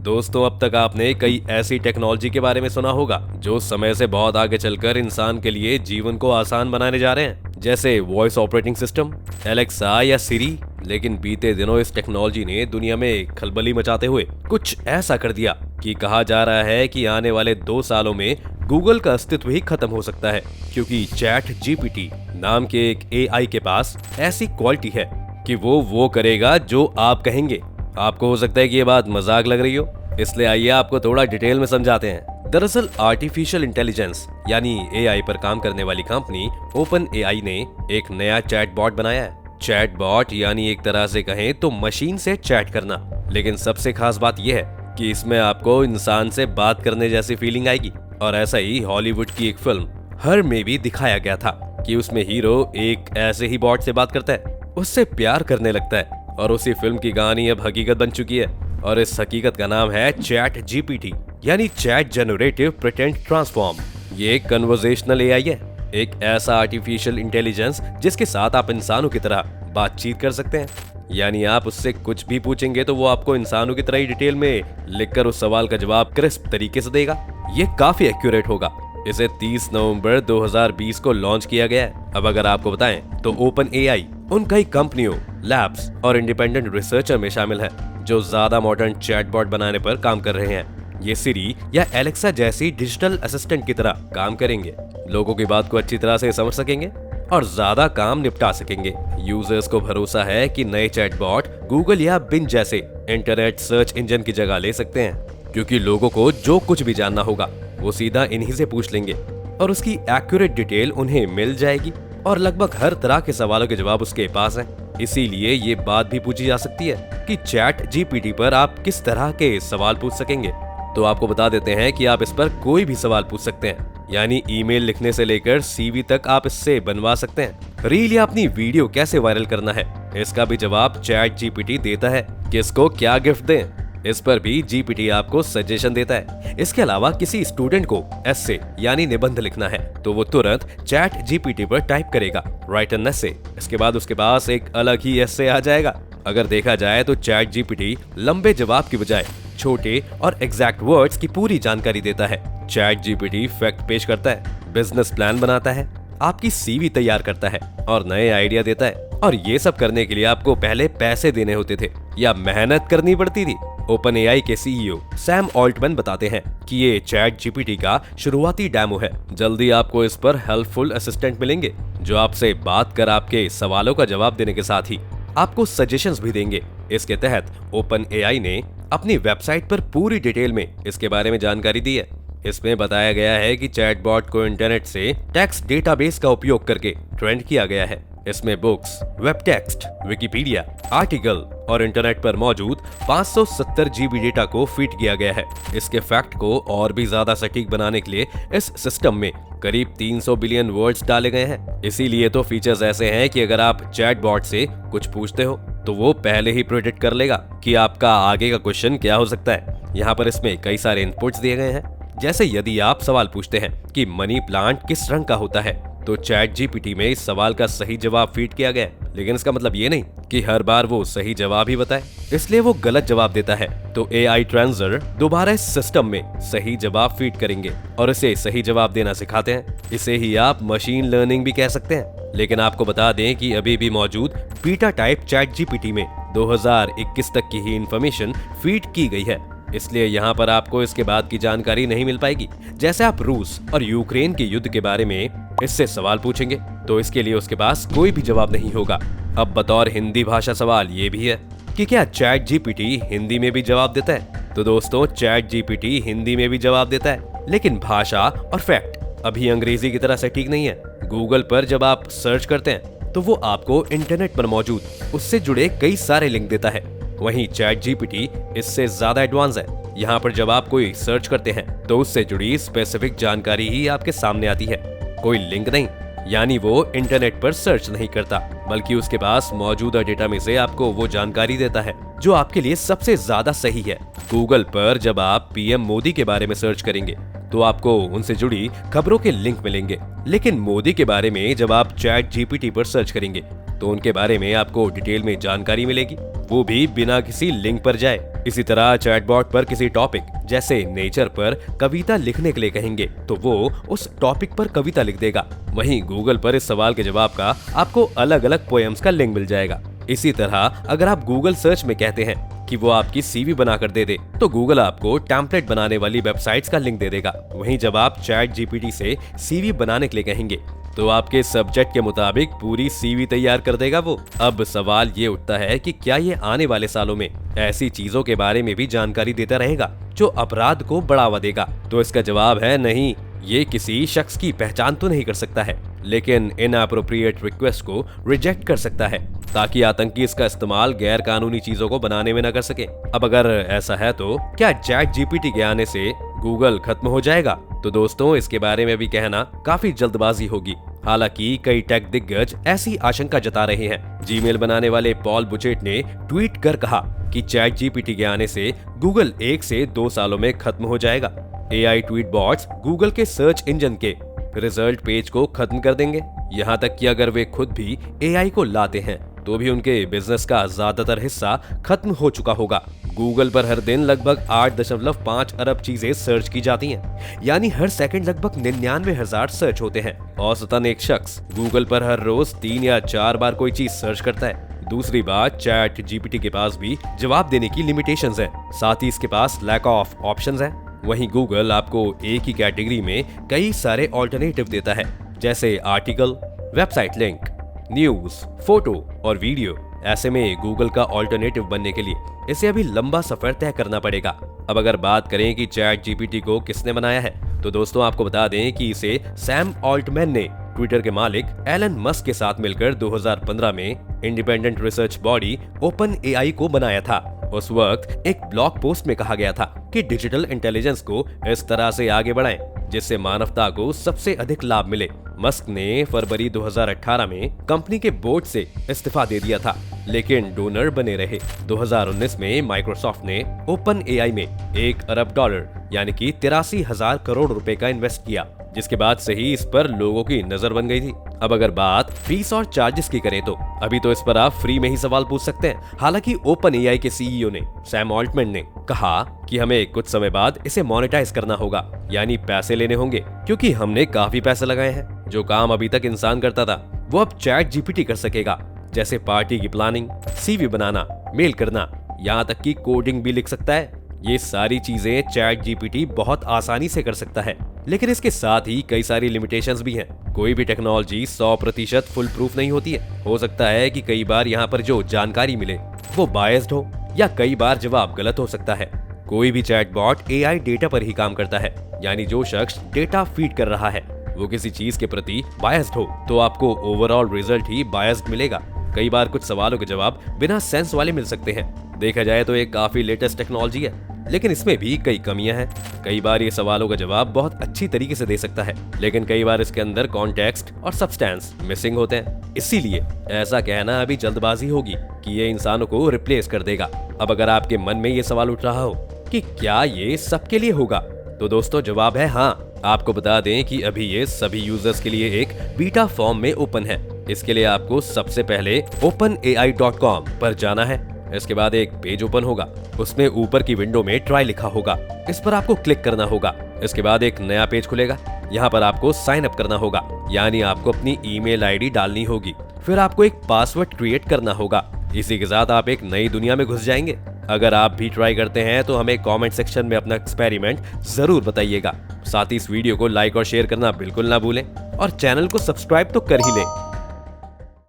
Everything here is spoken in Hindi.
दोस्तों, अब तक आपने कई ऐसी टेक्नोलॉजी के बारे में सुना होगा जो समय से बहुत आगे चलकर इंसान के लिए जीवन को आसान बनाने जा रहे हैं, जैसे वॉइस ऑपरेटिंग सिस्टम, एलेक्सा या सिरी। लेकिन बीते दिनों इस टेक्नोलॉजी ने दुनिया में खलबली मचाते हुए कुछ ऐसा कर दिया कि कहा जा रहा है कि आने वाले 2 सालों में गूगल का अस्तित्व ही खत्म हो सकता है, क्योंकि चैट जीपीटी नाम के एक एआई के पास ऐसी क्वालिटी है कि वो करेगा जो आप कहेंगे। आपको हो सकता है कि ये बात मजाक लग रही हो, इसलिए आइए आपको थोड़ा डिटेल में समझाते हैं। दरअसल आर्टिफिशियल इंटेलिजेंस यानी एआई पर काम करने वाली कंपनी ओपन एआई ने एक नया चैट बॉट बनाया है। चैट बॉट यानी एक तरह से कहें तो मशीन से चैट करना, लेकिन सबसे खास बात यह है कि इसमें आपको इंसान से बात करने जैसी फीलिंग आएगी। और ऐसा ही हॉलीवुड की एक फिल्म हर में भी दिखाया गया था कि उसमें हीरो एक ऐसे ही बॉट से बात करता है, उससे प्यार करने लगता है, और उसी फिल्म की कहानी अब हकीकत बन चुकी है। और इस हकीकत का नाम है चैट जीपीटी यानी चैट जनरेटिव प्रिटेंड ट्रांसफॉर्म। ये एक कन्वर्सेशनल एआई है, एक ऐसा आर्टिफिशियल इंटेलिजेंस जिसके साथ आप इंसानों की तरह बातचीत कर सकते हैं। यानी आप उससे कुछ भी पूछेंगे तो वो आपको इंसानों की तरह ही डिटेल में लिखकर उस सवाल का जवाब क्रिस्प तरीके से देगा। ये काफी एक्यूरेट होगा। इसे 30 नवंबर 2020 को लॉन्च किया गया है। अब अगर आपको बताएं तो ओपन एआई उन कई कंपनियों, लैब्स और इंडिपेंडेंट रिसर्चर में शामिल है जो ज्यादा मॉडर्न चैटबॉट बनाने पर काम कर रहे हैं। ये सिरी या एलेक्सा जैसी डिजिटल असिस्टेंट की तरह काम करेंगे, लोगों की बात को अच्छी तरह से समझ सकेंगे और ज्यादा काम निपटा सकेंगे। यूजर्स को भरोसा है कि नए चैटबॉट गूगल या बिंग जैसे इंटरनेट सर्च इंजन की जगह ले सकते हैं, क्योंकि लोगों को जो कुछ भी जानना होगा वो सीधा इन्हीं से पूछ लेंगे और उसकी एक्यूरेट डिटेल उन्हें मिल जाएगी और लगभग हर तरह के सवालों के जवाब उसके पास हैं। इसीलिए ये बात भी पूछी जा सकती है कि चैट जीपीटी पर आप किस तरह के सवाल पूछ सकेंगे। तो आपको बता देते हैं कि आप इस पर कोई भी सवाल पूछ सकते हैं, यानी ईमेल लिखने से लेकर सीवी तक आप इससे बनवा सकते हैं। रील या अपनी वीडियो कैसे वायरल करना है, इसका भी जवाब चैट जीपीटी देता है। किसको क्या गिफ्ट दें, इस पर भी जीपीटी आपको सजेशन देता है। इसके अलावा किसी स्टूडेंट को एस्से यानी निबंध लिखना है तो वो तुरंत चैट जीपीटी पर टाइप करेगा राइट एन एस्से। इसके बाद उसके पास एक अलग ही एस्से आ जाएगा। अगर देखा जाए तो चैट जीपीटी लंबे जवाब की बजाय छोटे और एग्जैक्ट वर्ड्स की पूरी जानकारी देता है। चैट जीपीटी फैक्ट पेश करता है, बिजनेस प्लान बनाता है, आपकी सीवी तैयार करता है और नए आइडिया देता है। और ये सब करने के लिए आपको पहले पैसे देने होते थे या मेहनत करनी पड़ती थी। ओपन एआई के सीईओ सैम ऑल्टमैन बताते हैं कि ये चैट जीपीटी का शुरुआती डेमो है। जल्दी आपको इस पर हेल्पफुल असिस्टेंट मिलेंगे जो आपसे बात कर आपके सवालों का जवाब देने के साथ ही आपको सजेशंस भी देंगे। इसके तहत ओपन एआई ने अपनी वेबसाइट पर पूरी डिटेल में इसके बारे में जानकारी दी है। इसमें बताया गया है कि चैटबॉट को इंटरनेट से टेक्स्ट डेटाबेस का उपयोग करके ट्रेंड किया गया है। इसमें books, web text, Wikipedia, article और इंटरनेट पर मौजूद 570 जीबी डेटा को फीड किया गया है। इसके फैक्ट को और भी ज्यादा सटीक बनाने के लिए इस सिस्टम में करीब 300 बिलियन वर्ड्स डाले गए हैं। इसीलिए तो फीचर्स ऐसे हैं कि अगर आप चैटबॉट से कुछ पूछते हो तो वो पहले ही प्रेडिक्ट कर लेगा कि आपका आगे का क्वेश्चन क्या हो सकता है। यहाँ पर इसमें कई सारे इनपुट्स दिए गए हैं, जैसे यदि आप सवाल पूछते हैं कि मनी प्लांट किस रंग का होता है तो चैट जीपीटी में इस सवाल का सही जवाब फीड किया गया है। लेकिन इसका मतलब ये नहीं कि हर बार वो सही जवाब ही बताए, इसलिए वो गलत जवाब देता है तो एआई ट्रांसलेटर दोबारा इस सिस्टम में सही जवाब फीड करेंगे और इसे सही जवाब देना सिखाते हैं। इसे ही आप मशीन लर्निंग भी कह सकते हैं। लेकिन आपको बता दें कि अभी भी मौजूद बीटा टाइप चैट जीपीटी में 2021 तक की ही इंफॉर्मेशन फीड की गई है, इसलिए यहाँ पर आपको इसके बाद की जानकारी नहीं मिल पाएगी। जैसे आप रूस और यूक्रेन के युद्ध के बारे में इससे सवाल पूछेंगे तो इसके लिए उसके पास कोई भी जवाब नहीं होगा। अब बतौर हिंदी भाषा सवाल ये भी है कि क्या चैट जीपीटी हिंदी में भी जवाब देता है? तो दोस्तों, चैट जीपीटी हिंदी में भी जवाब देता है, लेकिन भाषा और फैक्ट अभी अंग्रेजी की तरह सटीक नहीं है। गूगल पर जब आप सर्च करते हैं तो वो आपको इंटरनेट पर मौजूद उससे जुड़े कई सारे लिंक देता है। वहीं चैट जीपीटी इससे ज्यादा एडवांस है। यहाँ पर जब आप कोई सर्च करते हैं तो उससे जुड़ी स्पेसिफिक जानकारी ही आपके सामने आती है, कोई लिंक नहीं। यानी वो इंटरनेट पर सर्च नहीं करता, बल्कि उसके पास मौजूदा डेटा में से आपको वो जानकारी देता है जो आपके लिए सबसे ज्यादा सही है। गूगल पर जब आप पीएम मोदी के बारे में सर्च करेंगे तो आपको उनसे जुड़ी खबरों के लिंक मिलेंगे, लेकिन मोदी के बारे में जब आप चैट जीपीटी पर सर्च करेंगे तो उनके बारे में आपको डिटेल में जानकारी मिलेगी, वो भी बिना किसी लिंक पर जाए। इसी तरह चैटबॉट पर किसी टॉपिक जैसे नेचर पर कविता लिखने के लिए कहेंगे तो वो उस टॉपिक पर कविता लिख देगा। वहीं गूगल पर इस सवाल के जवाब का आपको अलग अलग पोएम्स का लिंक मिल जाएगा। इसी तरह अगर आप गूगल सर्च में कहते हैं कि वो आपकी सीवी बनाकर दे दे तो गूगल आपको टेम्पलेट बनाने वाली वेबसाइट्स का लिंक दे देगा। वहीं जब आप चैट जीपीटी से सीवी बनाने के लिए कहेंगे तो आपके सब्जेक्ट के मुताबिक पूरी सीवी तैयार कर देगा वो। अब सवाल ये उठता है कि क्या ये आने वाले सालों में ऐसी चीजों के बारे में भी जानकारी देता रहेगा जो अपराध को बढ़ावा देगा? तो इसका जवाब है नहीं। ये किसी शख्स की पहचान तो नहीं कर सकता है, लेकिन इनअप्रोप्रिएट रिक्वेस्ट को रिजेक्ट कर सकता है ताकि आतंकी इसका इस्तेमाल गैर कानूनी चीजों को बनाने में न कर सके। अब अगर ऐसा है तो क्या चैट जीपीटी के आने से गूगल खत्म हो जाएगा? तो दोस्तों इसके बारे में भी कहना काफी जल्दबाजी होगी। हालांकि कई टेक दिग्गज ऐसी आशंका जता रहे हैं। जीमेल बनाने वाले पॉल बुचेट ने ट्वीट कर कहा कि चैट जीपीटी के आने से गूगल 1 से 2 सालों में खत्म हो जाएगा। एआई ट्वीट बॉट्स गूगल के सर्च इंजन के रिजल्ट पेज को खत्म कर देंगे। यहाँ तक कि अगर वे खुद भी एआई को लाते हैं तो भी उनके बिजनेस का ज्यादातर हिस्सा खत्म हो चुका होगा। गूगल पर हर दिन लगभग 8.5 अरब चीजें सर्च की जाती हैं, यानी हर सेकंड लगभग 99,000 सर्च होते हैं। औसतन एक शख्स गूगल पर हर रोज 3 या 4 बार कोई चीज सर्च करता है। दूसरी बात, चैट जीपीटी के पास भी जवाब देने की लिमिटेशंस हैं, साथ ही इसके पास लैक ऑफ ऑप्शंस हैं। वहीं गूगल आपको एक ही कैटेगरी में कई सारे ऑल्टरनेटिव देता है, जैसे article, website link, news, photo और वीडियो। ऐसे में गूगल का ऑल्टरनेटिव बनने के लिए इसे अभी लंबा सफर तय करना पड़ेगा। अब अगर बात करें कि चैट जीपीटी को किसने बनाया है तो दोस्तों आपको बता दें कि इसे सैम ऑल्टमैन ने ट्विटर के मालिक एलन मस्क के साथ मिलकर 2015 में independent research body open AI को बनाया था। उस वक्त एक ब्लॉग पोस्ट में कहा गया था कि डिजिटल इंटेलिजेंस को इस तरह से आगे बढ़ाएं जिससे मानवता को सबसे अधिक लाभ मिले। मस्क ने फरवरी 2018 में कंपनी के बोर्ड से इस्तीफा दे दिया था, लेकिन डोनर बने रहे। 2019 में माइक्रोसॉफ्ट ने ओपन एआई में $1 अरब यानी कि 83,000 करोड़ रुपए का इन्वेस्ट किया, जिसके बाद से ही इस पर लोगों की नजर बन गई थी। अब अगर बात फीस और चार्जेस की करें तो अभी तो इस पर आप फ्री में ही सवाल पूछ सकते हैं। हालांकि ओपन एआई के सीईओ ने सैम ऑल्टमैन ने कहा कि हमें कुछ समय बाद इसे मोनेटाइज करना होगा, यानी पैसे लेने होंगे, क्योंकि हमने काफी पैसे लगाए हैं। जो काम अभी तक इंसान करता था वो अब चैट जीपीटी कर सकेगा, जैसे पार्टी की प्लानिंग, सीवी बनाना, मेल करना, यहाँ तक कि कोडिंग भी लिख सकता है। ये सारी चीजें चैट जीपीटी बहुत आसानी से कर सकता है, लेकिन इसके साथ ही कई सारी लिमिटेशंस भी हैं। कोई भी टेक्नोलॉजी 100% फुल प्रूफ नहीं होती है। हो सकता है कि कई बार यहाँ पर जो जानकारी मिले वो बायस्ड हो, या कई बार जवाब गलत हो सकता है। कोई भी चैटबॉट एआई डेटा पर ही काम करता है, यानी जो शख्स डेटा फीड कर रहा है वो किसी चीज के प्रति बायस्ड हो तो आपको ओवरऑल रिजल्ट ही बायस्ड मिलेगा। कई बार कुछ सवालों के जवाब बिना सेंस वाले मिल सकते हैं। देखा जाए तो ये काफी लेटेस्ट टेक्नोलॉजी है, लेकिन इसमें भी कई कमियां हैं। कई बार ये सवालों का जवाब बहुत अच्छी तरीके से दे सकता है, लेकिन कई बार इसके अंदर कॉन्टेक्स्ट और सब्सटेंस मिसिंग होते हैं। इसीलिए ऐसा कहना अभी जल्दबाजी होगी कि ये इंसानों को रिप्लेस कर देगा। अब अगर आपके मन में ये सवाल उठ रहा हो कि क्या ये सबके लिए होगा, तो दोस्तों जवाब है हाँ। आपको बता दें कि अभी ये सभी यूजर्स के लिए एक बीटा फॉर्म में ओपन है। इसके लिए आपको सबसे पहले openai.com पर जाना है। इसके बाद एक पेज ओपन होगा, उसमें ऊपर की विंडो में ट्राई लिखा होगा, इस पर आपको क्लिक करना होगा। इसके बाद एक नया पेज खुलेगा, यहाँ पर आपको साइन अप करना होगा, यानी आपको अपनी ईमेल आईडी डालनी होगी। फिर आपको एक पासवर्ड क्रिएट करना होगा। इसी के साथ आप एक नई दुनिया में घुस जाएंगे। अगर आप भी ट्राई करते हैं तो हमें कमेंट सेक्शन में अपना एक्सपेरिमेंट जरूर बताइएगा। साथ ही इस वीडियो को लाइक और शेयर करना बिल्कुल ना भूलें और चैनल को सब्सक्राइब तो कर ही लें।